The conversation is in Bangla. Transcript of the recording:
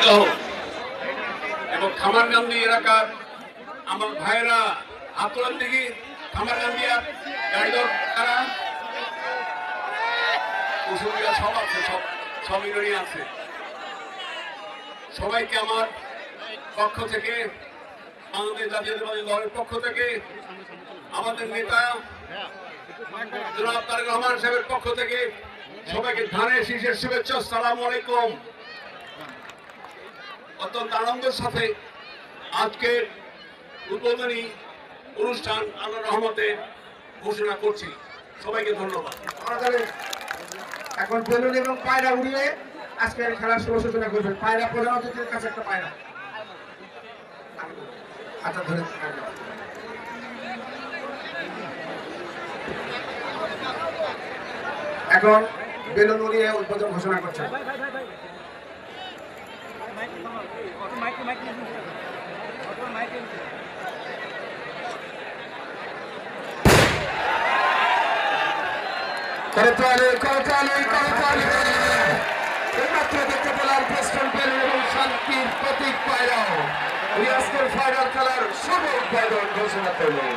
ঈদগাহ এবং খামারকান্দি এলাকার আমার ভাইয়েরা হাতুরার দিকে খামারকান্দি আর গাড়িদর তারা কুসুমিয়া সব আছে, সব ইউনিয়নই আছে। সবাইকে আমার পক্ষ থেকে, বাংলাদেশ জাতীয়তাবাদী দলের পক্ষ থেকে, আমাদের নেতা জনাব তারেক রহমান সাহেবের পক্ষ থেকে সবাইকে ধানের শীষের শুভেচ্ছা। আসসালামু আলাইকুম। অত্যন্ত আনন্দের সাথে আজকের উদ্বোধনী অনুষ্ঠান আল্লাহর রহমতে ঘোষণা করছি। সবাইকে ধন্যবাদ। এখন বেলুন এবং পায়রা উড়িয়ে আজকের খেলার শুভ সূচনা করবেন। পায়রা প্রধান অতিথির কাছে একটা পায়রা। আচ্ছা ধরে এখন বেলুন উড়িয়ে উদ্বোধন ঘোষণা করছেন। এইমাত্র দেখতে পেলাম পিস্টন বেলুন এবং শান্তির প্রতীক পায়রাও আজকের ফাইনাল খেলার শুভ উদ্বোধন ঘোষণা করলেন।